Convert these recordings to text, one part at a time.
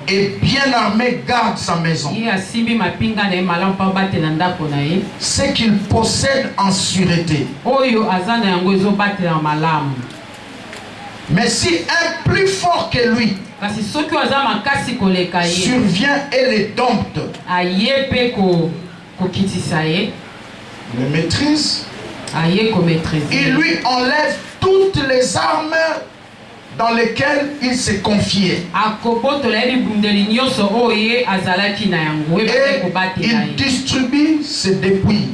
et bien armé garde sa maison. C'est qu'il possède en sûreté. Mais si un plus fort que lui survient et les dompte, le maîtrise, il lui enlève toutes les armes dans lesquelles il s'est confié. Et il distribue ses dépouilles.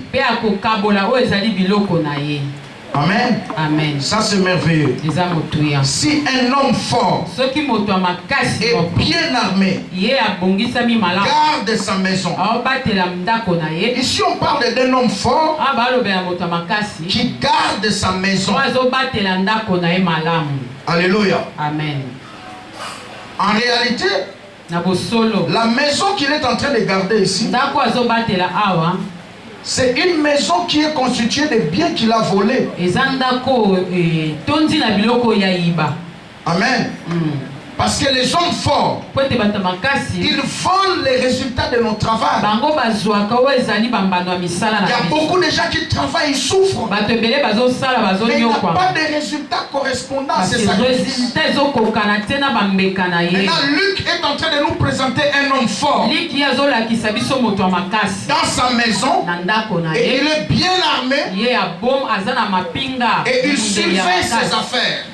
Amen. Amen. Ça c'est merveilleux. Si un homme fort et bien armé garde sa maison. Ici on parle d'un homme fort qui garde sa maison. Alléluia. Amen. En réalité, la maison qu'il est en train de garder ici, c'est une maison qui est constituée de biens qu'il a volés. Amen. Parce que les hommes forts, ils volent les résultats de notre travail. Il y a beaucoup de gens qui travaillent, ils souffrent. Mais il n'y a pas de résultats correspondants à ces sacrifices. Maintenant, Luc est en train de nous présenter un homme fort dans sa maison, et il est bien armé, et il surveille ses affaires.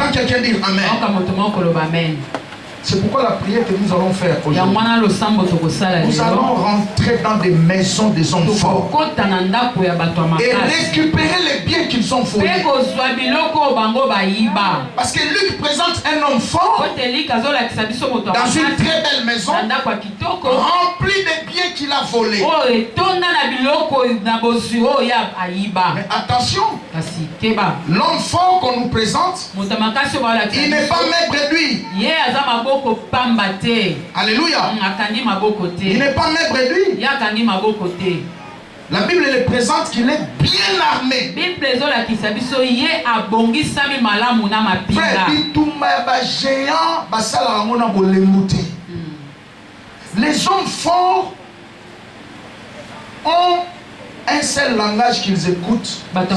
J'attends quelqu'un dire Amen. C'est pourquoi la prière que nous allons faire aujourd'hui, nous allons rentrer dans des maisons des hommes forts et récupérer les biens qu'ils ont volés. Parce que Luc présente un homme fort dans une très belle maison remplie de biens qu'il a volés. Mais attention, l'homme fort qu'on nous présente, il n'est pas maître de lui. Alléluia. Il n'est pas maître de lui. La Bible le présente qu'il est bien armé. Les hommes forts ont un seul langage qu'ils écoutent. C'est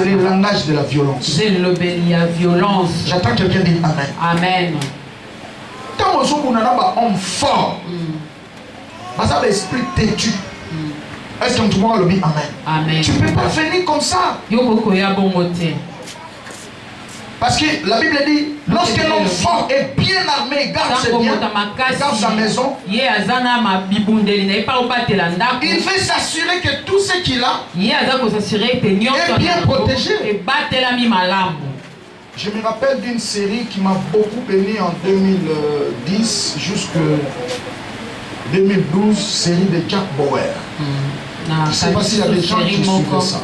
le langage de la violence. J'attends quelqu'un dire Amen. Amen. Quand on a un homme fort, ça a l'esprit têtu. Est-ce que tu vois le dire Amen? Tu ne peux pas venir comme ça. Parce que la Bible dit, lorsqu'un homme fort est bien armé, garde ses biens, garde sa maison, il veut s'assurer que tout ce qu'il a est bien protégé. Je me rappelle d'une série qui m'a beaucoup béni en 2010 jusqu'à 2012, série de Jack Bauer. Je ne sais pas s'il y a des gens qui suivent ça.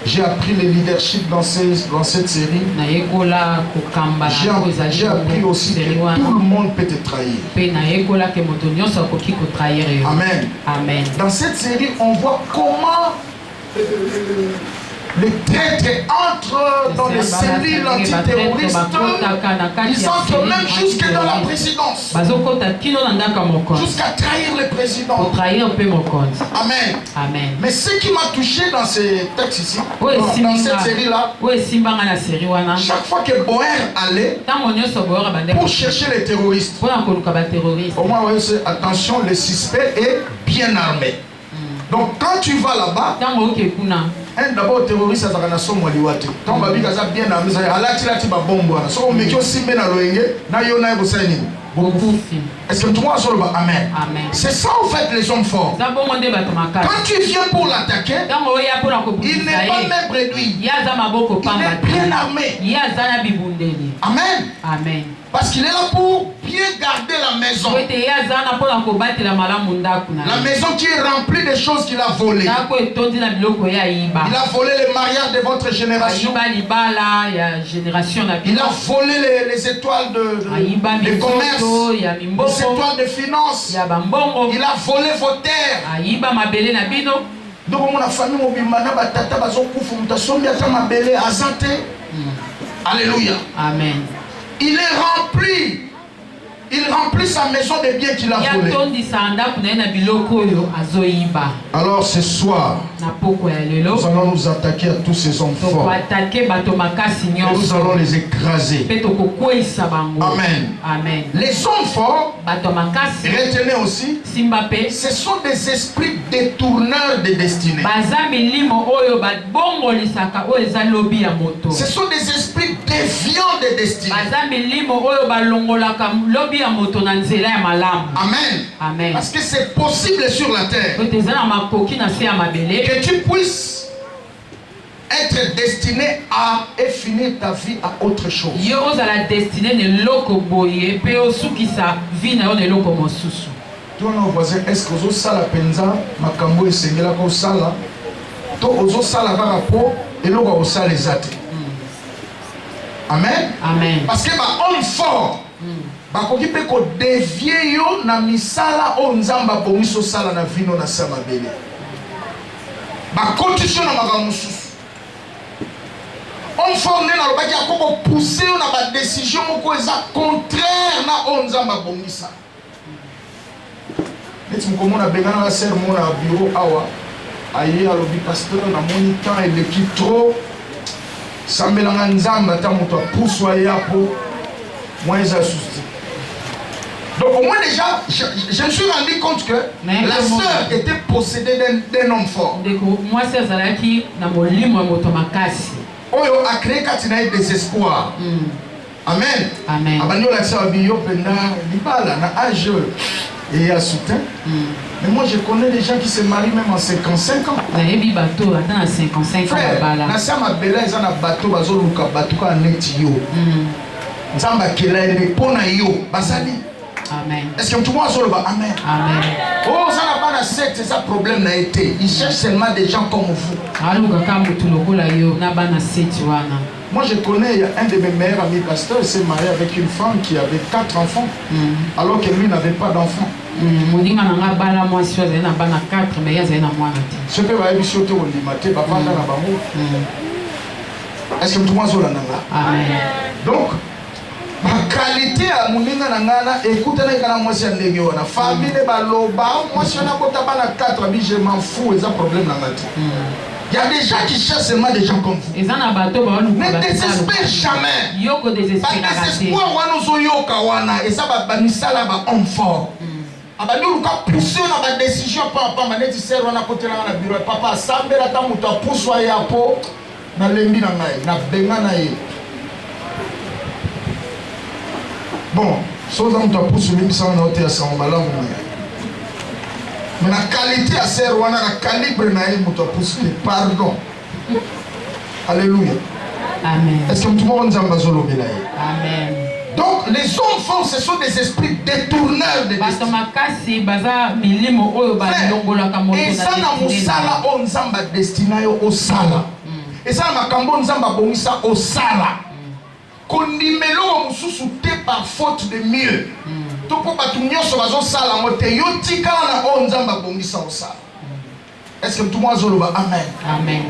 J'ai appris le leadership dans cette série. J'ai appris aussi que tout le monde peut te trahir. Amen. Amen. Dans cette série, on voit comment les traîtres entrent dans les cellules antiterroristes. Ils entrent même jusque dans la présidence. Jusqu'à trahir le président. Amen. Amen. Mais ce qui m'a touché dans ces textes ici, dans cette série-là, chaque fois que Boer allait pour chercher les terroristes, au moins, attention, le suspect est bien armé. Donc quand tu vas là-bas, d'abord terroriste à Zakanaso Moliwate. Quand Babi Gaza bien armé, Alati ba bombo. So on met aussi bien à l'oenge, na yona ebo saini. Est-ce que tu vois sur le bas? Amen. C'est ça en fait les hommes forts. Quand tu viens pour l'attaquer, il n'est pas même réduit. Il est bien armé. Amen. Amen. Parce qu'il est là pour bien garder la maison. La maison qui est remplie de choses qu'il a volées. Il a volé les mariages de votre génération. Il a volé les étoiles de commerce, les étoiles de finance. Il a volé vos terres. Donc mon famille mobimana batata bazokufa mutasombi ata mabele azante. Alléluia. Amen. Il est rempli. Il remplit sa maison de biens qu'il a volés. Alors ce soir, nous allons nous attaquer à tous ces hommes forts. Et nous allons les écraser. Amen. Amen. Les hommes forts, retenez aussi, ce sont des esprits détourneurs de destinée. Ce sont des esprits déviants de destinée. Amen. Amen. Parce que c'est possible sur la terre que tu puisses être destiné à et finir ta vie à autre chose. Toi, nos voisins, est-ce que vous avez penza makambo esengela ko sala to ozo sala ka rapport et lo ko sala les athées. Amen. Amen. Parce que homme fort bakoki pe ko dévier yo na misala o nzamba bomiso sala na vino na sama bele ba condition na makambo susu on forme na lobaki akoko pousser na ba décision moko eza contraire na o nzamba bomisa neti mkomona bengana na ser mona bureau awa aye alobi pasteur na moni temps et l'équipe trop sambelanga nzamba ta moto pousswa yapo moi eza souci. Donc au moins déjà, je me suis rendu compte que la sœur était possédée d'un homme fort. Moi c'est Zalaki na molimo motomakasi. Oyo a créé katina désespoir. Amen. Amen. Abanyo la sœur biyo penda libala na âge et à soutien. Mais moi je connais des gens qui se marient même en 55 ans. Na yebi bateau dans 55 ans bala. Na sama bela ils na bateau bazo luka bateau ka neti yo. Nzamba kela ene pona yo basali. Amen. Est-ce que tout le monde a le amen? Amen. Oh, ça n'a pas de secte, c'est ça le problème n'a été. Ils cherchent seulement des gens comme vous. Moi je connais un de mes meilleurs amis pasteurs, il s'est marié avec une femme qui avait 4 enfants, alors que lui n'avait pas d'enfants. Ce que va être sur le limité, est-ce que tout le monde a amen? Donc, ma qualité à moninga nangana écoute na kana moi c'est ndenge wana famille baloba moi si on a kota bana 4 bi je m'en fous et ça problème nangati. Il y a des gens qui cherchent seulement des gens comme vous. Ne désespère jamais. Yoko désespère. Pas désespoir wana zo yoka wana et ça ba misala ba homme fort. Abanu ka pousser na ba décision pa maneti ser wana côté na bureau papa sambela ta muta pousswa ya po na lembi na ngai na benga na ye. Bon, sauf dans ta pousse même ça on a été à son malin. Mais la qualité à ser wana la calibre na ye muta pousse pardon. Alléluia. Amen. Est-ce que tout le monde a zolo belaye? Amen. Donc les hommes forts ce sont des esprits détourneurs de destinée. Et ça na musala on nzamba destina yo au sala. Et ça makambo nzamba bongisa au sala. Kondimelo mususu te par faute de mieux. Toko batu nyonso bazo sala ngote yo tikala na o nzamba bongisa au sala. Est-ce que tout le monde zoloba amen? Amen.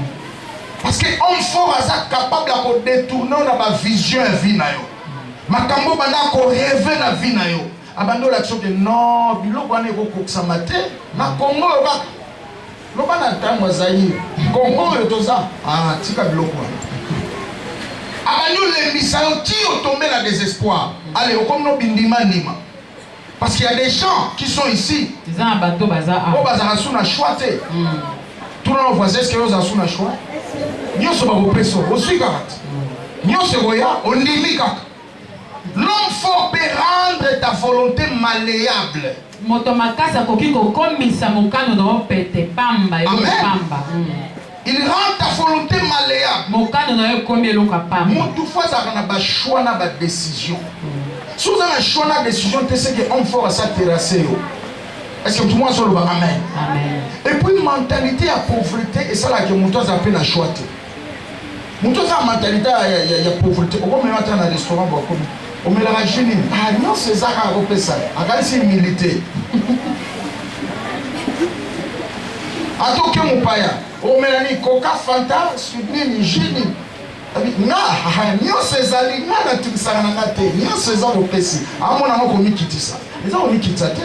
Parce que homme fort est capable de détourner na vision et vie na yo. Makambo banda ko rêver na vie na yo. Abando la tsoke non biloko ane ko koksa mate na Congo ba loba na tango zayi. Congo yo toza tika biloko. Abando le misayo qui ont tombé la désespoir. Allez, comme nos bindima nima. Parce qu'il y a des gens qui sont ici. Ils ont un bateau bazar. Oh bazar asuna choité. Tout le monde voisin est-ce que vous asuna choix? Nyo se ba opresso, osu karat. Nyo se roya, on limite. L'homme fort peut rendre ta volonté malléable. Motomakasa kokiko komisa mokano no pete pamba yo pamba. Il rend ta volonté malléable. Mokano no yo komi eloka pamba. Mutu fois ça na ba choix na ba décision. Si vous avez un choix na décision, tu sais que homme fort à ça terrasser yo. Est-ce que tout le monde soit le amen? Amen. Et puis mentalité à pauvreté et ça là que mutu a appelé la choix. Mutu a mentalité ya pauvreté. Au moins maintenant dans restaurant ba comme on met la jeune. Ah non, c'est ça qu'on a repéré ça. Regarde c'est militaire. atoke mopaya omelani koka fanta sudnini jini nga nyonso ezali nga natikisaka na nga te nyonso eza kopesi amona ngo komikitisa eza komikitisa te.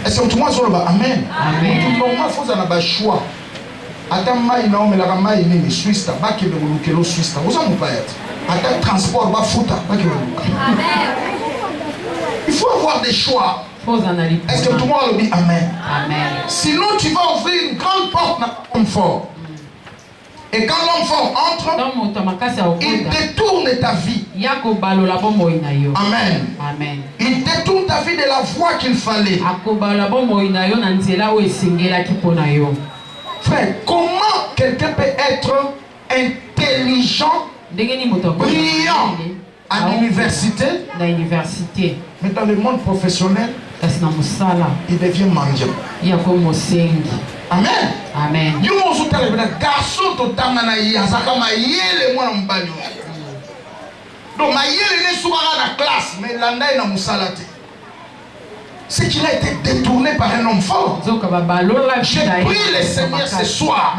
Est-ce que tout le monde soit là? Amen. Tout le monde faut na ba choix. Ata mai na omelaka mai nini Suisse ta ba ke le lukelo Suisse ta oza mopaya te. Ata transport ba futa ba ke le. Amen. Il faut avoir des choix. Est-ce que tout le monde dit amen? Amen. Sinon tu vas ouvrir une grande porte dans l'homme fort. Et quand l'homme fort entre, il détourne ta vie. Amen. Amen. Il détourne ta vie de la voie qu'il fallait. Frère, comment quelqu'un peut être intelligent, brillant à l'université, mais dans le monde professionnel, il devient mendiant. Amen. Amen. Yo mozo tala bena garçon to tanga na yazaka mayele mwana mbali. Donc mayele ne soukara na classe mais landa na musalate. C'est qu'il a été détourné par un homme fort. Je prie le Seigneur ce soir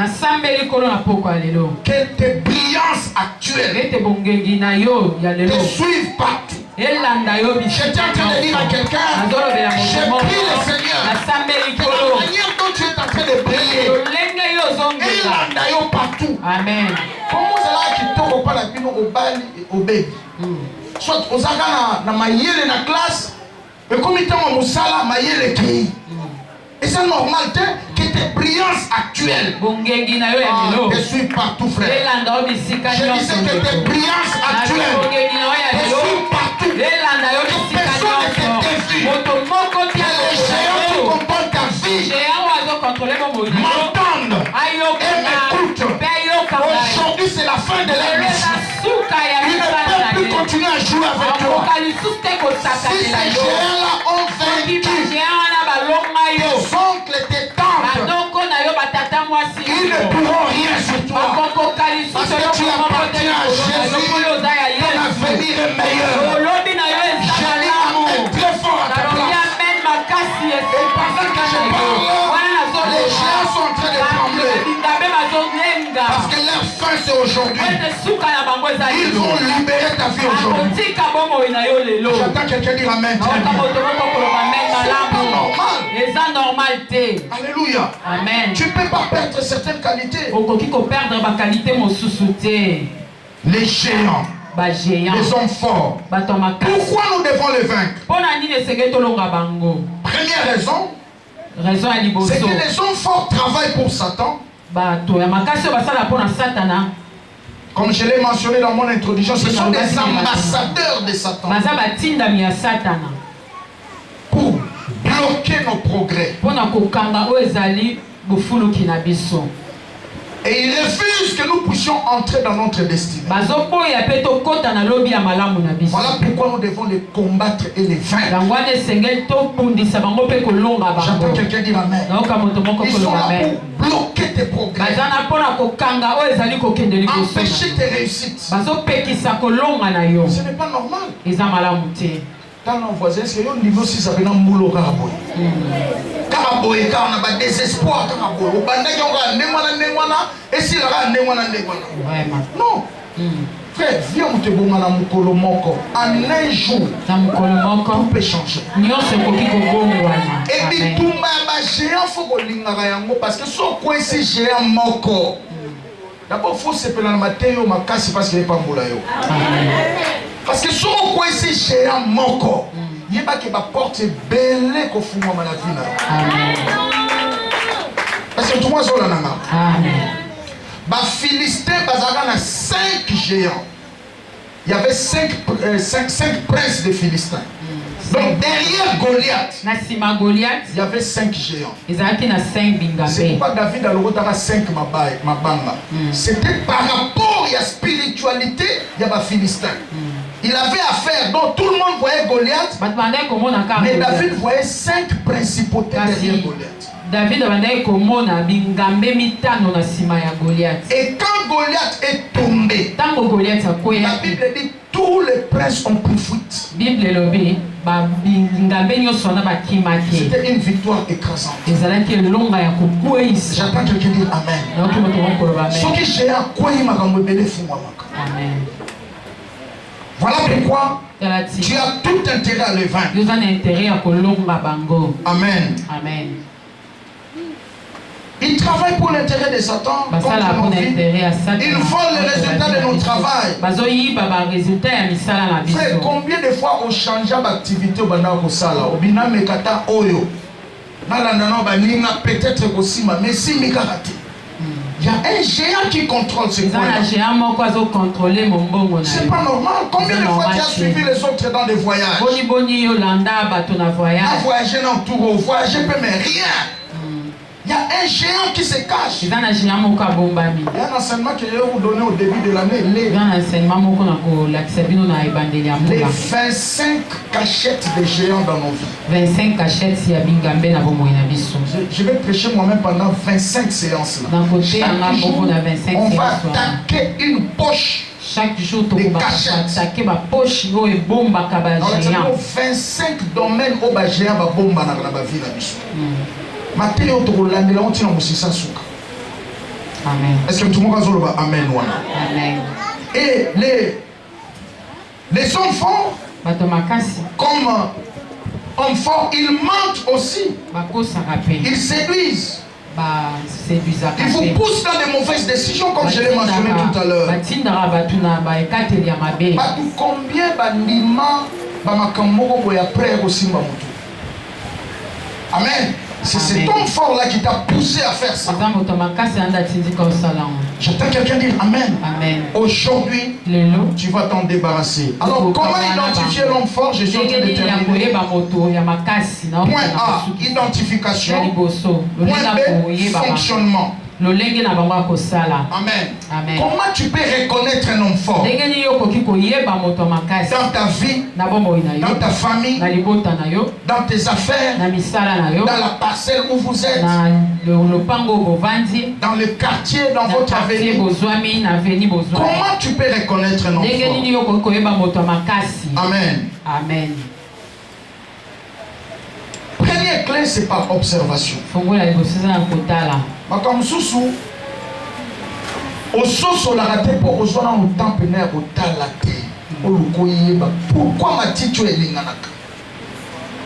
que tes brillances actuelles te suivent partout. J'étais en train de dire à quelqu'un, je prie le Seigneur que la manière dont tu es en train de briller, il l'a partout. Amen. Comment ça qui tombe pas la pino au bal au bébé? Soit aux agana na mayele na classe, et comme il tombe au sala mayele qui. Et c'est normal que tes brillances actuelles te suivent partout, frère. Je disais que tes brillances actuelles te suivent partout. Que personne ne te défie. Que les géants qui comportent ta vie m'entendent et m'écoutent. Aujourd'hui, c'est la fin de la mission. Ils ne peuvent plus continuer à jouer avec toi. Si ces géants-là ont vaincu tes oncles, tes tantes, ils ne pourront rien sur toi. Parce que tu appartiens à Jésus. Ton avenir est meilleur. Jésus est très fort à ta place. Et pendant que je parle, les géants sont en train de trembler. Parce que leur fin c'est aujourd'hui. Ils vont libérer ta vie aujourd'hui. J'entends quelqu'un dire amen. C'est pas normal. Alléluia. Amen. Tu ne peux pas perdre certaines qualités. Les géants. Les hommes forts. Pourquoi nous devons les vaincre? Première raison, c'est que les hommes forts travaillent pour Satan. Comme je l'ai mentionné dans mon introduction, ce sont des ambassadeurs de Satan. Pour bloquer nos progrès. Et ils refusent que nous puissions entrer dans notre destinée. Voilà pourquoi nous devons les combattre et les vaincre. J'entends quelqu'un dire amen. Ils sont là pour bloquer tes progrès. Empêcher tes réussites. Ce n'est pas normal. Dans nos voisins, c'est un niveau 6 avec un boulot caraboy. Caraboy, car on a pas désespoir. Caraboy, au bandage, on va néwana, et si la néwana. Non. Frère, viens, on te bonne à la moukolomoko. En un jour, tout peut changer. Et puis, tout ma géant, faut qu'on l'ingayango, parce que son coin, c'est géant moko. D'abord, il faut se faire la matière, ma casse, parce qu'il n'est pas moulayo. Parce que si on voit ici géant moko, il y a qui va porter belle qu'on fout moi la vie. Parce que tout le monde est là. Les Philistins, ils ont 5 géants. Il y avait 5 princes de Philistins. Donc derrière Goliath, il y avait 5 géants. C'est pourquoi David a le 5 mabanga. C'était par rapport à la spiritualité, il y avait Philistins. Il avait affaire, donc tout le monde voyait Goliath, mais David voyait 5 principautés derrière Goliath. Et quand Goliath est tombé, la Bible dit tous les princes ont pris fuite. C'était une victoire écrasante. J'attends quelqu'un dire Amen. Ce qui j'ai à quoi il m'a Amen. Voilà pourquoi tu as tout intérêt à le vaincre. Amen. Amen. Ils travaillent pour l'intérêt de Satan. Ils volent les résultats de notre travail. Frère, combien de fois on change d'activité au Banda Kosala? Au Bina Mekata Oyo. Peut-être aussi, mais si Mekarate. Il y a un géant qui contrôle ce point. C'est pas normal. Combien de fois tu as suivi les autres dans des voyages? Tu as voyagé dans tout, voyagé, mais rien. Il y a un géant qui se cache. Il y a un enseignement que je vais vous donner au début de l'année. Les 25 cachettes des géants dans nos vies. 25 cachettes. Je vais prêcher moi-même pendant 25 séances. Là. Chaque jour, on va attaquer une poche. Chaque jour, des cachettes. 25 domaines où les géants vont bomber dans la vie. Amen. Est-ce que tout le monde a dit Amen? Amen. Et les enfants, comme hommes forts, ils mentent aussi. Ils séduisent. Ils vous poussent dans des mauvaises décisions, comme je l'ai mentionné tout à l'heure. Combien Amen. C'est cet homme fort là qui t'a poussé à faire ça. J'attends quelqu'un dire Amen. Amen. Aujourd'hui, tu vas t'en débarrasser. Alors, comment identifier l'homme fort? Je suis en train de terminer. Point A, identification. Point B, fonctionnement. Amen. Amen. Comment tu peux reconnaître un homme fort? Dans ta vie, dans ta famille, dans tes affaires, dans la parcelle où vous êtes, dans le quartier, dans votre avenir. Comment tu peux reconnaître un homme fort? Amen. Amen. Première clé, c'est par observation. Pourquoi Mathi tu es linganaka?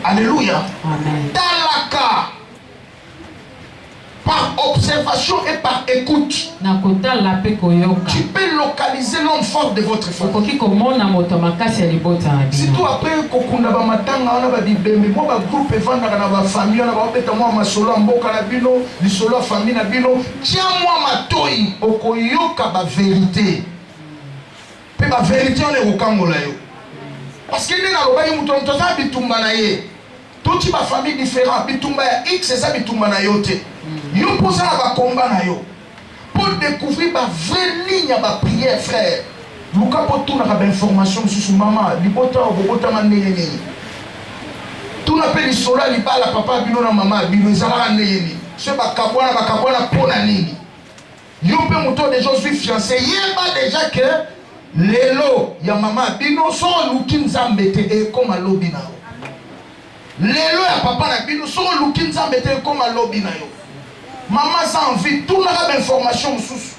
Alléluia. Amen. Talaka. Par observation et par écoute, tu peux localiser l'homme fort de votre famille. Surtout après kokunda ba matanga wana ba bibembe mo ba groupe evanda na ba famille na ba beta mo masolo mboka na bino lisolo famille na bino tia moi matoi okoyoka ba vérité. Pe ba vérité on est okangola yo. Parce que ni na loba yi muto ntoza bitumba na ye. Tout ba famille différent bitumba ya X ça bitumba na yo te. Yo posa na ba combat na yo. Pour découvrir ma vraie ligne à ma prière, frère. Luka pour tout na ba information sur maman, libota obota manene. Tout na pe li sola li bala papa bino na maman bino ezala nene. Ce ba kabwana pona nini. Yo pe moto de Josué fiancé, yeba déjà que lelo ya maman bino so luki nzambe te e koma lobi na yo. Lelo ya papa na bino so luki nzambe te e koma lobi na yo. Maman sans envie, tout n'a pas d'information sous.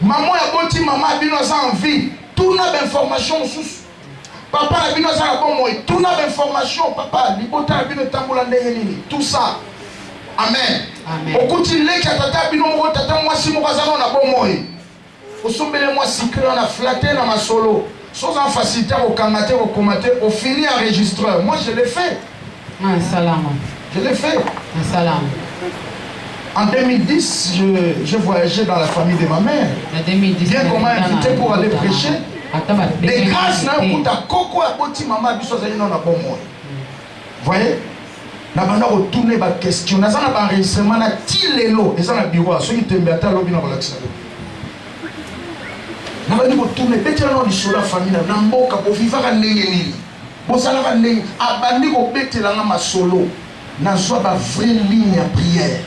Maman a beau dire maman a bien sans envie, tout n'a pas d'information sous. Papa a bien sans bon moi, tout n'a pas d'information papa, libota a bien tambola ndengenini, tout ça. Amen. Amen. Au côté les qui tata bino mo tata moi si mo kazano na bon moi. Au sombele moi secret on a flatté dans ma solo. Sans en facilité au kamaté au commenter au fini enregistreur. Moi je l'ai fait. Un salam. Je l'ai fait. Un salam. En 2010, je voyageais dans la famille de ma mère. Bien qu'on m'a invité pour aller prêcher. Des grâces, vous voyez? Na bana retourner ba question. Na sana ba enregistrement na tilelo. Et ça na bureau. Ceux qui t'aiment à l'objet na balaxina. Na bana retourner. Betela no lisolo famille na mboka pour vivre à neyeni. Bon ça na neyeni. Abandi ko betela na masolo. Na so ba vraie ligne à prière.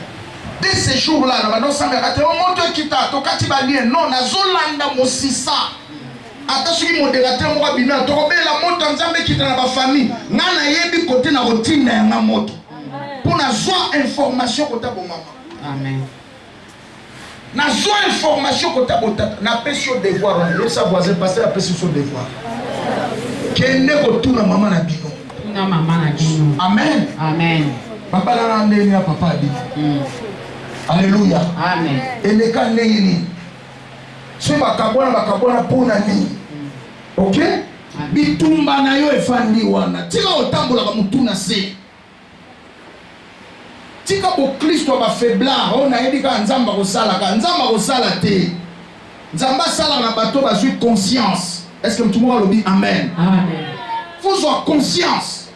Dès ces jours-là, on monte qui t'a non, na zolanda mosisa. ata soki modérateur moko abima tokobela moto ya nzambe ekita na bafamille nga nayebi kote na kotinda yanga moto mpo nazwa information kota bomama. Amen. Nazwa information kota botata napesi yo devoir wana yebisa voisin pasteur apesi so devoir kende kotuna mama na bino. Tuna mama na bino. Amen. Amen. Papa na ndeni ya papa abino. Alléluia. Amen. Eleka ndenge nini so bakabona mpona nini. Ok? Bitumba na yo efandi wana tika otambolaka mutu na se tika bokristo ya bafaiblard oyo nayebi kaka nzambe akosala te. Nzambe asala na bato bazwi conscience. Est-ce que mutu moko alobi amen? Amen. Fozwa conscience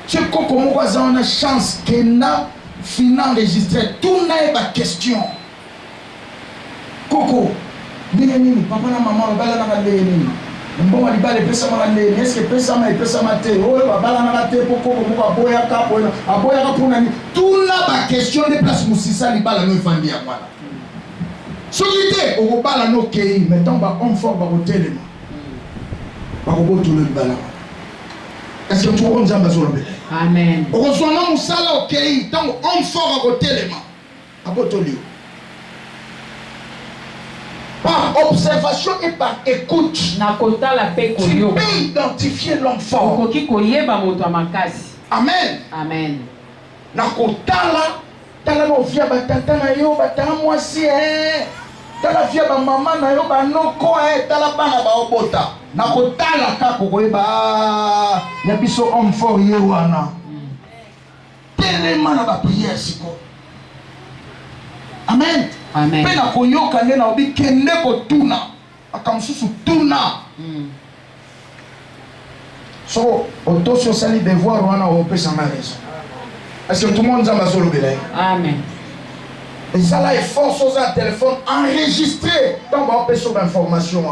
ce koko moko aza wana chance kenda fina enregistré tuna ye baquestion koko ndenge nini papa na mama babalanaka ndenge nini mbongo libala epesamaka ndenge eske epesama te oyo babalanaka te po koko moko aboyaka mpona nini tuna baquestion nde place mosisa libala no efandi ya mwana soki te okobala no okei metan bahomme fort bakotelema bakobotula libala. Est-ce que tu as nzambe azolobela? Amen. Okozwa na musala okei ntango homme fort akotelema abotoli. Par observation et par écoute, tu peux identifier l'homme fort. Amen. Amen. Nakotala tala no via batata na yo batala mwasi tala via ba mama na yo banoko tala bana baobota. Nakotala kako koyeba ya biso homme fort ye wana. Telema na ba prière siko. Amen. Amen. Pe na koyoka nde na obi kende kotuna akamususu tuna. So otosi osali devoir wana opesa ma raison. Est-ce que tout le monde a besoin de Amen. Et ça là est fort sur un téléphone enregistré dans votre personne d'information.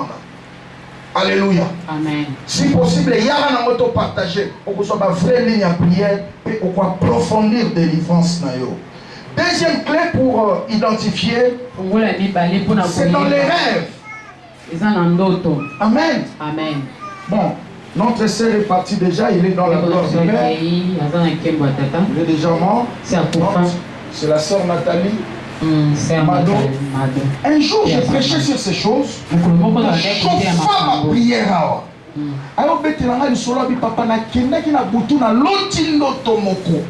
Alléluia. Amen. Si possible, il y a un moto partagé pour que ce soit une vraie ligne à prière et pour approfondir des délivrance. Deuxième clé pour identifier, c'est dans les rêves. Amen. Amen. Bon, notre sœur est parti déjà, il est dans la gloire de Père. Il est déjà mort. C'est la sœur Nathalie. Mado. Un jour, j'ai prêché sur ces choses. Je ma prière. Alors, Betelanga, le solo, papa, na kenda ki na butu na loti ndoto moko.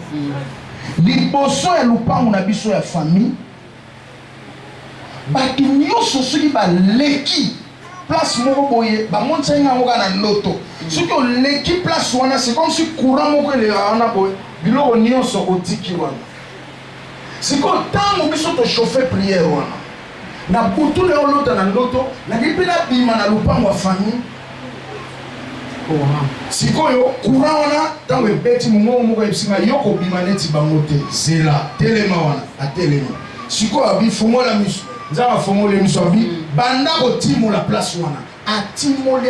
Liboso ya lupango na biso ya famille. Batu nyonso soki ba leki place moko boye ba monta nga ngoka na ndoto. Soki o leki place wana c'est comme si courant moko le wana boye. Biloko nyonso otiki wana. C'est comme tant biso to chauffer prière wana. Na butu le olota na ndoto, na kipina bima na lupango ya famille. Sikoyo courant wana tango ebeti mungo moko ebisinga yoko bima neti bango te zela telema wana atelema sikoyo abi fongola miso nzanga fongole miso abi banda kotimola place wana atimoli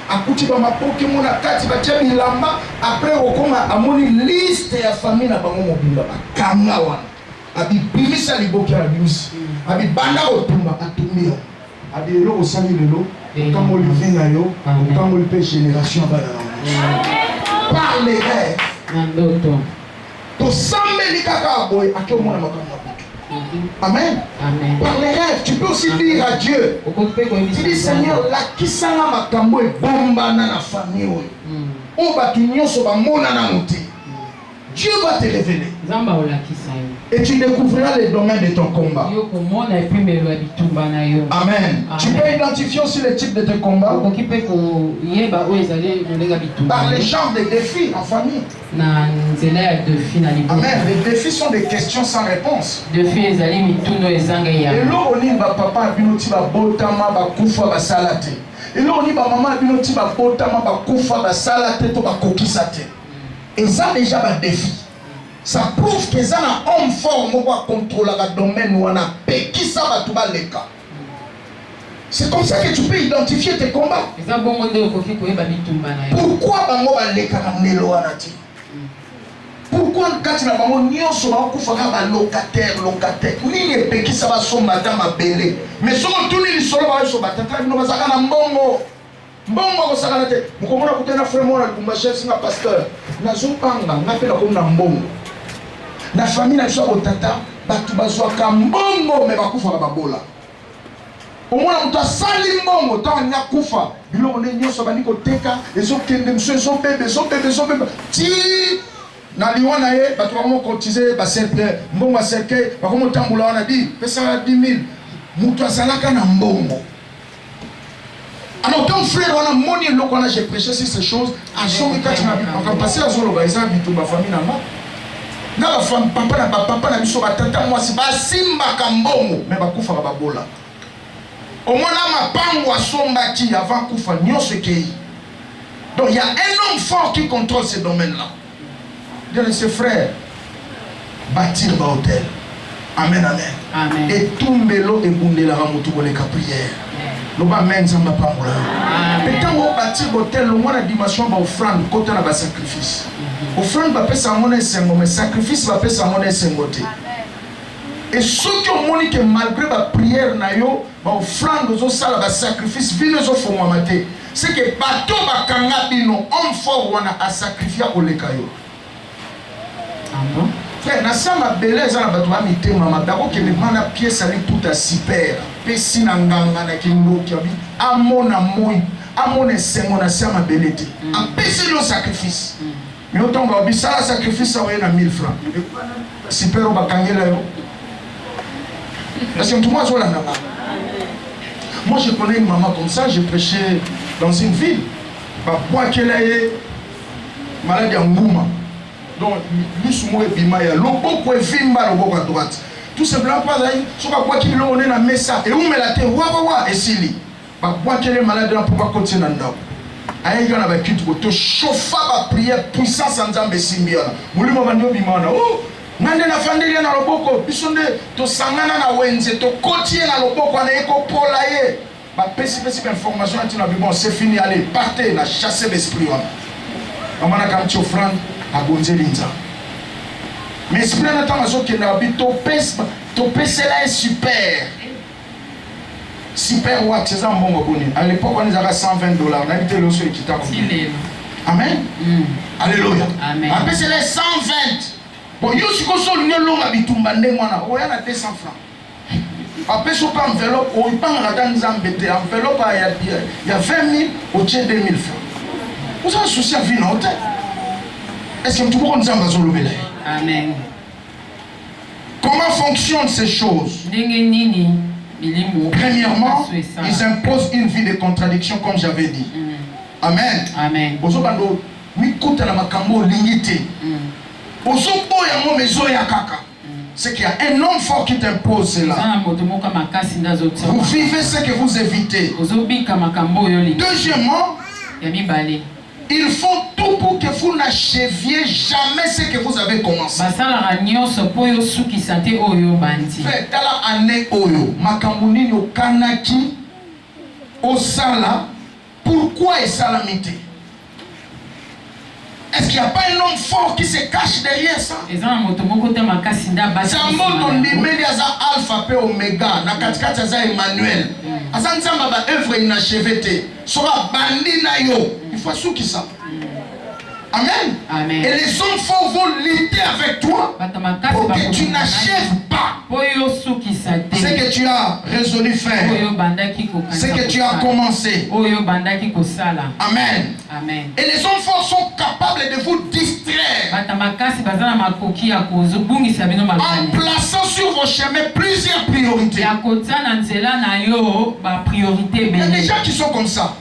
akuti ba mapoke mona kati batia bilamba après okoma amoni liste ya famille na bango mobimba bakanga wana abi bimisa liboki ya bimisi abi banda kotumba atumia abi lelo osali lelo quand on le vient yo, quand on le fait génération par les rêves. To sambeli kaka boy akio mona makamba. Amen. Amen. Par les rêves, tu peux aussi dire à Dieu. Tu dis Seigneur, la kisanga makambo e bomba na na famille oyo. O batu nyonso ba mona na muti. Dieu va te révéler. Et tu découvriras les domaines de ton combat. Amen. Tu peux identifier aussi le type de tes combats par les genres de défis en famille. Amen. Les défis sont des questions sans réponse. Et là, on dit papa binoti ba botama ba kufa ba salate. Et là, on dit maman binoti ba botama ba kufa ba salate to ba kokisate. Et ça déjà un défi. Ça prouve que ça un homme fort qui va contrôler le domaine où on a qui ça va tout les cas. C'est comme ça que tu peux identifier tes combats. Pourquoi bango ba leka na nelo anati? Pourquoi quand tu n'as pas mon nion sur ma coupe à locataire ni ne peki ça va son madame à belé mais sur tout les solo va sur batata no bazaka na mbongo ko saka na te mukomona kutena frère moi na chef singa pasteur na zopanga na pela comme na mbongo na famille na so tata batu bazwa ka mbongo mais bakufa ba babola au moins on t'a sali mbongo tant nya kufa biloko ne nyoso bani ko teka ezokende mso zo bébé ti na liwana ye bato bamo cotiser ba cercle mbongo cercle bakomo tambula wana di pesa 10 000 mutu azalaka na mbongo. Alors quand frère wana moni loko na j'ai prêché sur ces choses à son quand on a passé à zolo ba isa bitu ba famille na ba femme papa na biso ba tata moi si ba simba ka mbongo mais ba kufa ba bola au moins na mapango asombaki avant kufa nyonso kei. Donc il y a un homme fort qui contrôle ces domaines là. De ses frères bâtir un hôtel. Amen, amen. Et tout mbelo et bundela ramutu pour les prières. Nous va même ça m'a pas moula. Mais quand on bâtir hôtel, le moins la dimension va offrande côté na ba sacrifice. Offrande va payer sa monnaie sengo, mais sacrifice va payer sa monnaie sengoté. Et ceux qui ont moni que malgré la prière na yo, ba offrande aux sala ba sacrifice vino zo fo mamate. C'est que bateau ba kanga bino homme fort wana a sacrifier au lekayo. Frère, na sama beleza na bato ba mitema madako ke mekana pièce ali tout à super. Pesi na nganga na kingo kiabi amona moi, amona sengo na sama belete. En pesi le sacrifice. Mais autant ba bisala sacrifice ça na 1000 francs. Super ba kangela yo. Parce que tout le monde est là. Moi je connais une maman comme ça, j'ai prêché dans une ville. Bah qu'elle est malade en Ngouma. Donc nous sommes bimaya, l'oboko est vimba l'oboko à droite. Tout simplement pas d'ailleurs, sur quoi qu'il l'on est dans messa et où me la terre wa et sili. Bah qu'elle est malade là pour pas continuer dans d'abord. Aïe gana ba kitu to chauffa ba prière puissance en Nzambe simbiana. Mulimo banyo bimana. Oh nande na fandelia na loboko bisonde to sangana na wenze to kotie na loboko na eko pola ye ba pesi information ati na bon c'est fini allez partez na chasser l'esprit wana amana kam ti offrande a gonzeli nza mais esprit na tanga zo ke na bi to pesa là est super what c'est ça mbongo boni à l'époque on avait $120 na bité lo so ekita ko amen alléluia amen a pesa là 120. Bon, yo si ko so l'union longa bitumba ndengwana o yana 200 francs. Après so pas enveloppe o ipanga dans Nzambe te enveloppe il y a 20 000 au tien 2 000 francs. Vous avez souci à vie non te. Est-ce que tout le monde Nzambe zo lobela? Amen. Comment fonctionnent ces choses? Premièrement, ils imposent une vie de contradiction comme j'avais dit. Amen. Amen. Ozo bando mi kuta na makambo lingité. C'est qu'il y a un homme fort qui t'impose cela. Vous vivez ce que vous évitez. Deuxièmement, il faut tout pour que vous n'acheviez jamais ce que vous avez commencé. Frère, dans l'année Oyo, Makambuni no Kanaki, Osala, pourquoi est salamité? Est-ce qu'il n'y a pas un homme fort qui se cache derrière ça? C'est un mot alpha et oméga. Emmanuel. Œuvre inachevée. Il faut souki ça. Amen. Amen. Et les hommes forts vont lutter avec toi pour que tu n'achèves pas ce que tu as résolu faire, ce que tu as commencé. Amen. Amen. Et les hommes forts sont capables de vous distraire en plaçant sur vos chemins plusieurs priorités. Il y a des gens qui sont comme ça.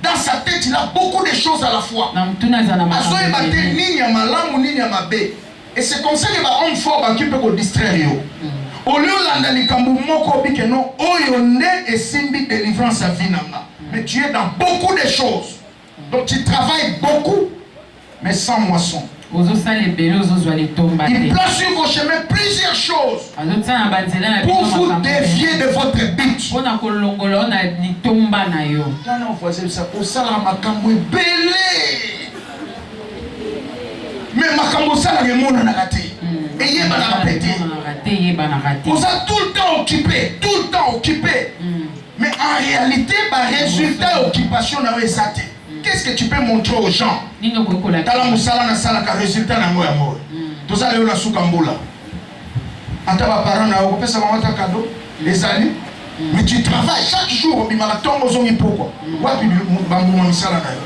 Dans sa tête, il a beaucoup de choses à la fois. Et c'est comme ça que les hommes forts qui peuvent distraire. Au lieu de délivrance à vie, mais tu es dans beaucoup de choses. Donc tu travailles beaucoup, mais sans moisson. Il place sur vos chemins plusieurs choses pour vous dévier de votre but. Mais makambo ça la remona na raté. Et il va la répéter. Vous êtes tout le temps occupé, tout le temps occupé. Mais en réalité, par résultat occupation na wesate. Qu'est-ce que tu peux montrer aux gens? Tala musala na sala ka résultat na ngoya mo. Tout ça le la soukambula. Anta ba parents na ko pesa ba mata cadeau, les amis. Mais tu travailles chaque jour au marathon aux hommes pourquoi? Wapi bambu mo misala na yo.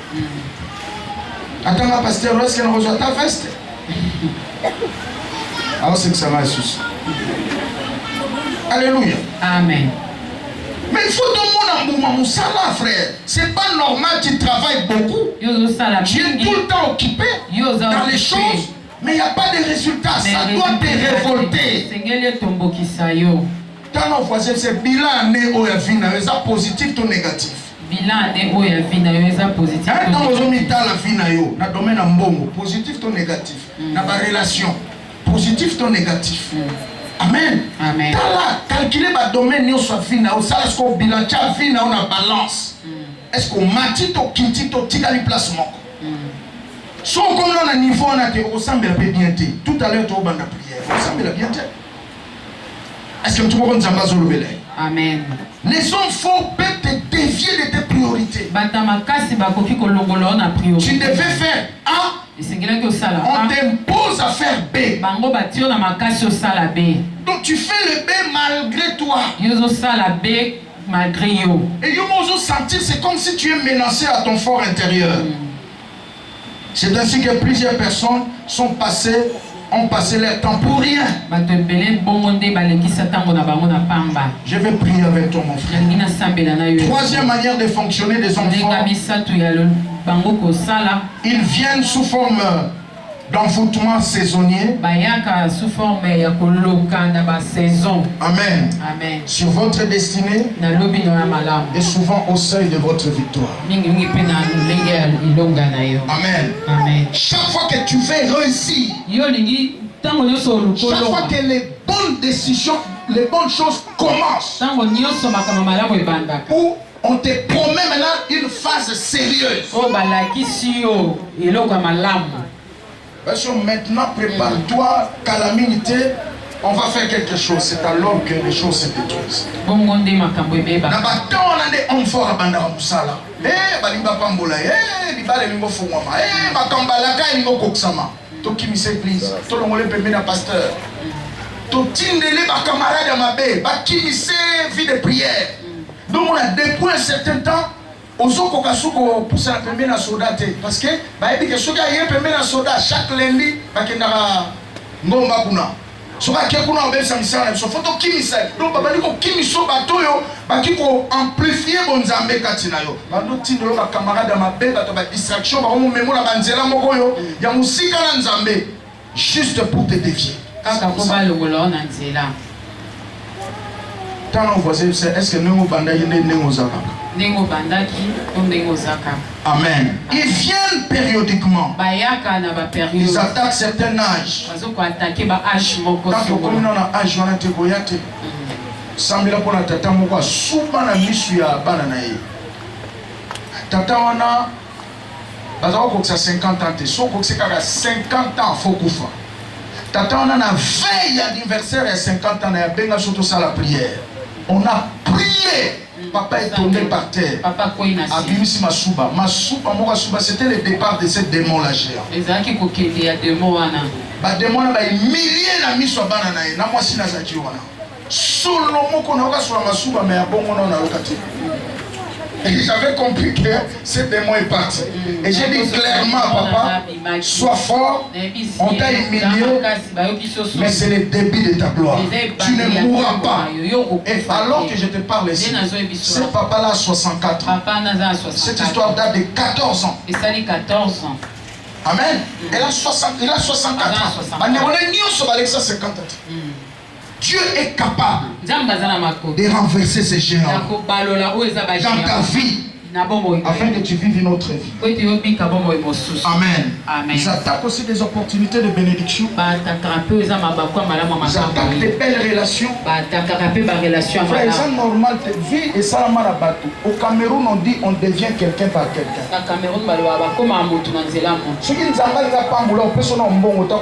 Attends, pasteur, est-ce qu'elle reçoit ta veste? Alors c'est que ça va Jésus. Alléluia. Amen. Mais il faut tout le monde en salaire, frère. C'est pas normal, tu travailles beaucoup. Tu es tout le temps occupé dans les choses, mais il n'y a pas de résultats. Ça doit te révolter. Dans nos voisins, c'est bilan année où il y a vie, c'est positif ou négatif. Bilan année où il y a vie, c'est positif. Dans nos hommes, dans la vie, dans le domaine mbongo, positif ou négatif. Dans la relation, positif ou négatif. Amen. Amen. Calculer le domaine de notre vie, est-ce qu'on bilan de vie, on a balance. Est-ce qu'on matit au kinti au tigali placement. Si on comme dans le niveau, on a été ressemble à bien. Tout à l'heure, tu as la prière. Ressemble à bien. Est-ce que tu comprends ça? Amen. Les hommes faux peuvent te dévier de tes priorités. Tu devais faire A. On t'impose à faire B. Donc tu fais le B malgré toi. Et ils sentir c'est comme si tu es menacé à ton fort intérieur. C'est ainsi que plusieurs personnes ont passé leur temps pour rien. Je vais prier avec toi, mon frère. Troisième manière de fonctionner des enfants. Ils viennent sous forme d'envoûtement saisonnier. Amen. Amen. Sur votre destinée et souvent au seuil de votre victoire. Amen. Amen. Chaque fois que tu veux réussir, chaque fois que les bonnes décisions, les bonnes choses commencent, où on te promet maintenant une phase sérieuse. Parce que maintenant, prépare-toi, calamité, on va faire quelque chose. C'est alors que les choses se détruisent. Donc on a depuis un certain temps, Ozoko Kasuko pousse la première na soda parce que bah que soga yé première na soda chaque lundi bakendaka ngomba kuna soka ke kuna obesa misala so photo kimisa donc babali ko kimiso batoyo bakiko amplifier bonzambe katina yo bando tindolo ba camarade mabe bato ba distraction ba mo memola banzela moko yo ya musika na nzambe juste pour te défier kaka ko ba longolo na nzela tant voisin est-ce que nous banda yene ngozaka. Amen. Ils viennent périodiquement. Ils attaquent certains âges. Quand on a âge, on a été goyate. Sambila pour la tata moko souba na misu ya bana na ye. Tata wana bazako koksa 50 ans te so kokse kaka 50 ans faut kufa. Tata wana na veille anniversaire ya 50 ans na benga surtout ça la prière. On a prié. Papa est tombé par terre. Abimisi Masuba. Masuba, c'était le départ de ce démon-là géant. Ba démon là, il milliers d'amis sur banana. Na moi si na zakiwana. Solo moko na oka sur Masuba mais abongo na na lokati. Et j'avais compris que ce démon est parti. Et j'ai dit clairement, papa, sois fort, on t'a humilié, mais c'est le début de ta gloire. Tu ne mourras pas. Et alors que je te parle ici, ce papa-là a 64 ans. Cette histoire date de 14 ans. Amen. Il a 64 ans. Dieu est capable de renverser ces géants dans ta vie, afin que tu vives une autre vie. Amen. Ils attaquent aussi des opportunités de bénédiction. Ils attaquent des belles relations. Frère, c'est normal de vie et ça la bateau. Au Cameroun, on dit on devient quelqu'un par quelqu'un. Ce qui nous a pas on peut sonner un bon autant.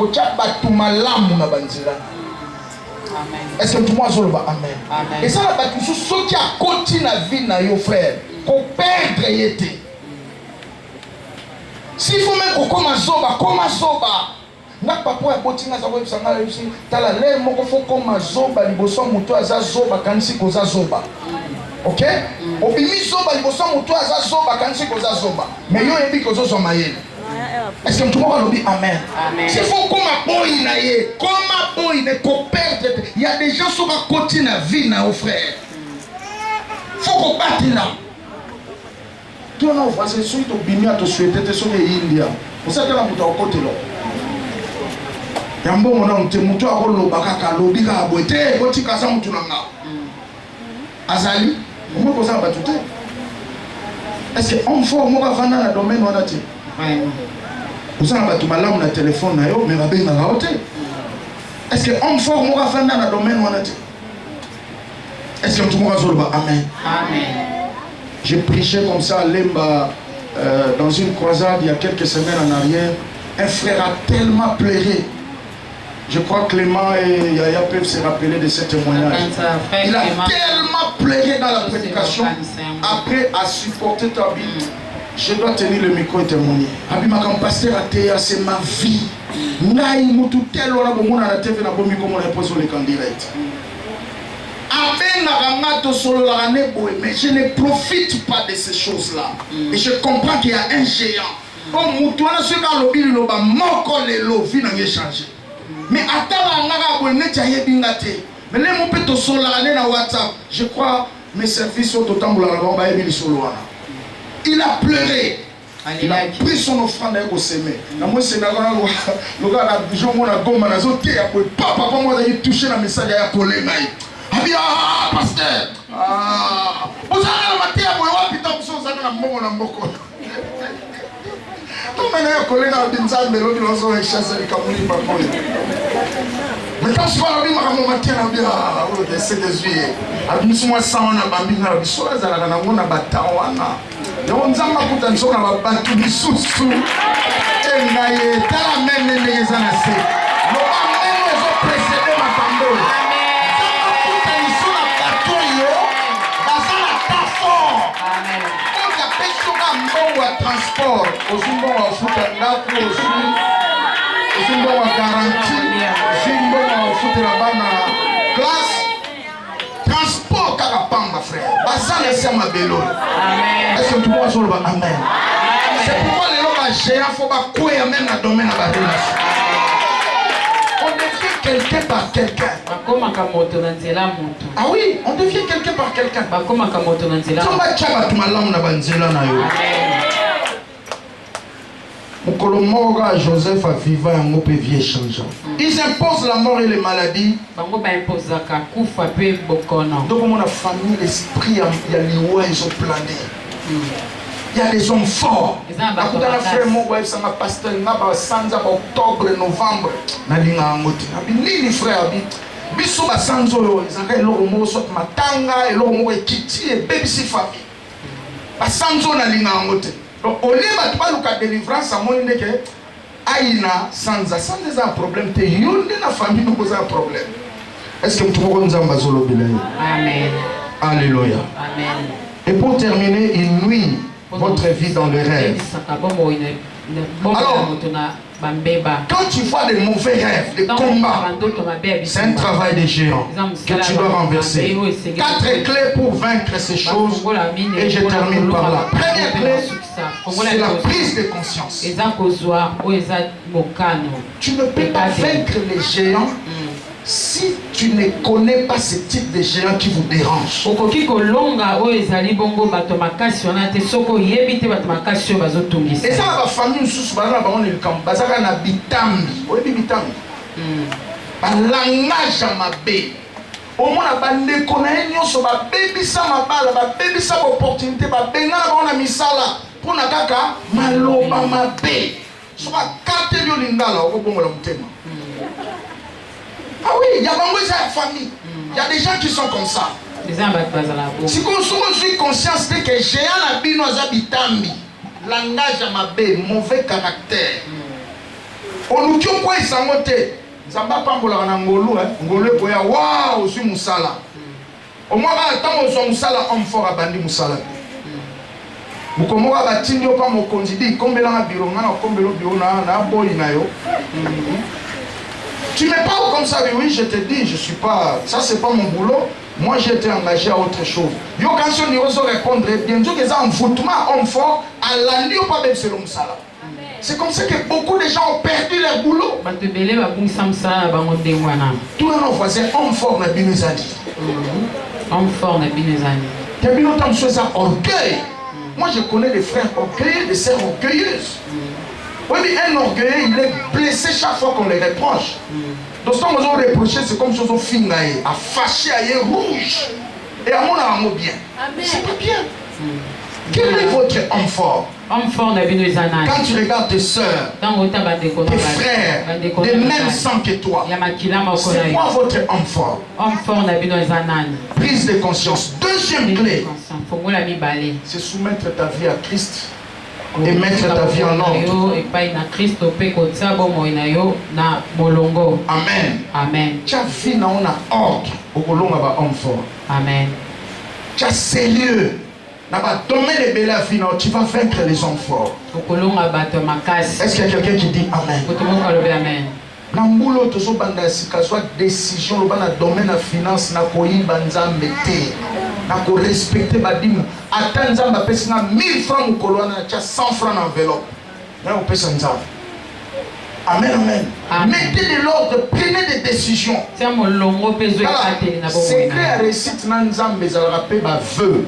Est-ce que tout le monde dit amen? Et ça la bateau, ce qui a continué la vie na yo frère, qu'on perdre été. S'il faut même qu'on commence soba. Na papa ya botinga za web sanga réussi. Tala le moko faut commence soba liboso muto aza soba kanisi koza soba. OK? Obimi soba liboso muto aza soba kanisi koza soba. Mais yo ebi kozo so mayele. Est-ce que tout le monde dit amen? S'il faut qu'on m'appoie na ye, comment boy ne qu'on perde. Il y a des gens qui sont continuer la vie na au frère. Faut qu'on batte là. Tout le monde va se souhaiter au bimia te souhaiter te sauver India. Vous savez que la muto au côté là. Yambo mona mte muto a rolo bakaka lobi ka boite boti kasa mutu nanga. Azali, comment vous ça batute? Est-ce que on faut moi vendre dans le domaine ou là-dessus? Vous savez que tu m'as l'âme dans le téléphone, mais ma belle m'a raté. Est-ce que on faut moi vendre dans le domaine ou là-dessus? Est-ce que tu m'as dit amen? Amen. J'ai prêché comme ça à Lemba dans une croisade il y a quelques semaines en arrière. Un frère a tellement pleuré. Je crois que Clément et Yaya peuvent se rappeler de ce témoignage. Il a tellement pleuré dans la prédication. Après, à supporter ta vie, je dois tenir le micro et témoigner. Abi ma pasteur a c'est ma vie. Naï mutu tel ora bomo na TV na bomi comme on a posé le direct. Mais je ne profite pas de ces choses-là. Et je comprends qu'il y a un géant. Oh, Moutouana, ce gars, le bill, le bas, mon collègue, le vie n'a rien changé. Mais attends, on a mais les mots peut sur la WhatsApp. Je crois mes services sont autant pour la il a pleuré. Il a pris son offrande au sémé. Moi, c'est le gars, on a gomme à zoté. Papa, moi, j'ai touché la message à coller. Ah, pasteur. Ah, vous avez la matière pour voir, putain, vous avez la mort en moko. Tout le monde est collé dans le binzal, mais l'autre, ils ont chassé les camouli par contre. Mais quand je parle de ma matière, je dis, ah, c'est des yeux. Je dis, moi, ça, on a bambi, on a dit, soit ça, on a batawana. On a makuta nso na babatu bisusu. Et naye, ta même les anase. Le même les ont précédé ma tambour. Transport, aussi bon à foutre un aussi bon à garantie, aussi bon à foutre la banne à classe. Transport carapam, ma frère. Bassan et ma bélo. Est-ce que tout le monde sur le bas? Amen. C'est pourquoi les gens géants, il faut pas courir même dans le domaine de la relation. On devient quelqu'un par quelqu'un. Ah oui, on devient quelqu'un par quelqu'un. Joseph a vivant un mot vieux changeant. Ils imposent la mort et les maladies. Donc mon famille, l'esprit, il y a les rois, ils ont plané. Il y a des hommes forts. Frère mon ça m'a pasteur octobre, novembre. Nini frère biso basanzo ezanga eloko moko soit matanga eloko moko ekiti ebebisi famille. Basanzo na linga yango te. Donc, au lieu de faire la délivrance, sans un problème, la famille nous a un problème. Est-ce que vous pouvez nous en Amen. Alléluia. Amen. Et pour terminer, il nuit votre vie dans le rêve. Alors, quand tu vois des mauvais rêves, des combats, c'est un travail de géant que tu dois renverser. 4 clés pour vaincre ces choses. Et je termine par là. Première clé, c'est la prise de conscience. Tu ne peux pas vaincre les géants si tu ne connais pas ce type de géant qui vous dérange. Et ça, la famille, langage à ma baie. au moins la bande connaît nyonso ba bebisa mabala ba bebisa opportunité ba benga na misala pour na kaka maloba mabe so ba carte yo lingala ko bongola mutema. Ah oui, il y a une famille. Il y a des gens qui sont comme ça. Si on a conscience que j'ai un habit nos habitants, langage à ma bé, mauvais caractère. On nous dit quoi ils s'en vont. Zamba pambola na ngolu ngolu ko ya waouh sur musala. Au moins tant on soit musala homme fort abandi musala. Mukomoka batindi opa mokonzi di kombela na biro ngana kombelo biro na boy na yo. Tu me parles comme ça, oui, je te dis, je suis pas, ça c'est pas mon boulot. Moi j'ai été engagé à autre chose. Yo quand on y ose répondre bien, Dieu que ça envoûtement homme fort à l'année ou pas même selon ça. C'est comme ça que beaucoup de gens ont perdu leur boulot. Tous nos voisins, homme fort n'a bien zadi. Homme fort n'a bien zadi. Tu as bien entendu ça orgueil. Moi je connais des frères orgueilleux, des sœurs orgueilleuses. Oui, mais un orgueil, il est blessé chaque fois qu'on les reproche. Donc, ce qu'on nous a reproché, c'est comme si on fingaye, à fâcher, à y rouge. Et à mon amour bien. C'est pas bien. Quel est votre homme fort? Homme fort n'a bien les ananas. Quand tu regardes tes soeurs, tes frères, des mêmes sang que toi, c'est quoi votre homme fort? Homme fort n'a bien les ananas. Prise de conscience. Deuxième clé, c'est soumettre ta vie à Christ. Et mettre ta vie en ordre. Amen. Amen. Tu as vie dans un ordre. Homme fort. Amen. Tu as sérieux. Dans le domaine de la vie, tu vas vaincre les hommes forts. Est-ce qu'il y a quelqu'un qui dit Amen? Amen. Nambulo tozo banda sika soit décision le bana domaine la finance na koyiba nzambe te na ko respecter badimu ata nzamba pesa na 1000 francs mukolo na cha 100 francs en enveloppe na on pesa nzamba. Amen, amen. Mettez de l'ordre, prenez des décisions. C'est secret à réussite na nzambe za rappel ba vœu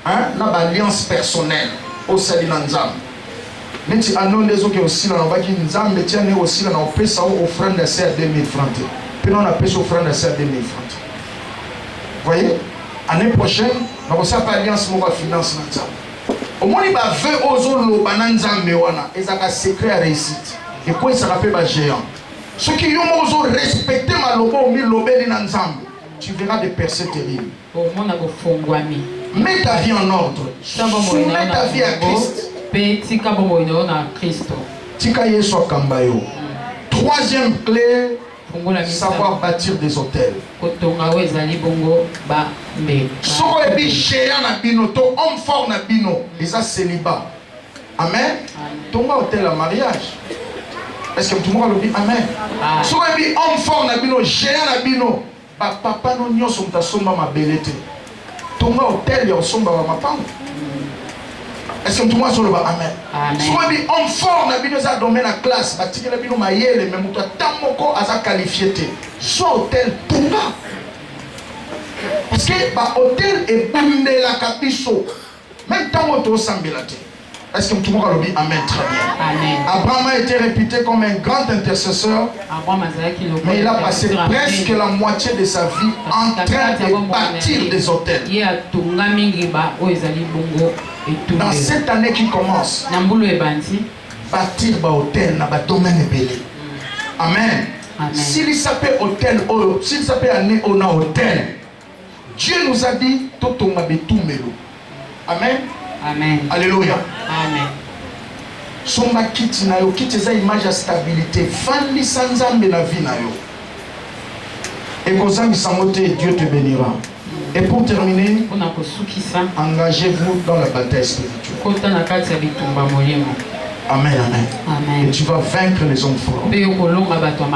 hein na ba alliance personnelle au sein de nzambe. Neti anonde zoke aussi na baki nzambe tiane aussi na opesa offrande à 2000 francs. Puis on a payé offrande à 2000 francs. Voyez, année prochaine, on va faire alliance mo ba finance na nzambe. Au moins il va veut ozo lo bananzambe wana ezaka secret à réussite. Et quoi ça rappelle ba géant. Ceux qui ont ozo respecter ma lobo o mi lobeli na nzambe, tu verras des percées terribles. Mets ta vie en ordre. Soumets ta vie à Christ. Troisième clé, savoir bâtir des hôtels. Homme fort na bino, ils ont célibat. Amen. Tonga hôtel à mariage. Est-ce que tout le monde a dit Amen? Si vous avez homme fort na bino, géant na bino, papa no nyoso mtasomba mabelete. Tonga hôtel ya osomba ma mapango. Est-ce que tout le monde a dit Amen? Si vous avez homme fort na bino za domaine la classe, batiki na bino mayele mais muta tamoko aza qualifié te. Soit hôtel Tonga. Parce que ba hôtel est bandé la capisso. Même temps auto sambela te. Est-ce que tout le monde a dit Amen? Très bien. Amen. Abraham a été réputé comme un grand intercesseur, mais il a passé presque la moitié de sa vie en train de bâtir des hôtels. Dans cette année qui commence, bâtir des hôtels dans le domaine belé. Amen. S'il s'appelle hôtel, s'il s'appelle année on a hôtel, Dieu nous a dit tout Amen. Amen. Alléluia. Amen. Songa kiti na yo, kiti za image ya stabilité. Fandi sanzambe na vie na yo. Et kozangi sangote, Dieu te bénira. Et pour terminer, engagez-vous dans la bataille spirituelle. Amen, amen. Amen. Et tu vas vaincre les hommes forts.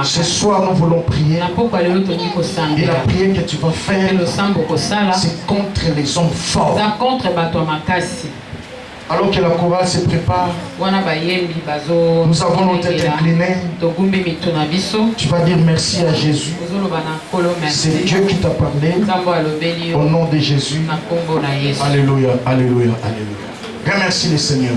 Ce soir, nous voulons prier. Et la prière que tu vas faire, c'est contre les hommes forts. Alors que la chorale se prépare, nous avons nos têtes inclinées. Tu vas dire merci à Jésus. C'est Dieu qui t'a parlé. Au nom de Jésus. Alléluia, alléluia, alléluia. Remercie le Seigneur.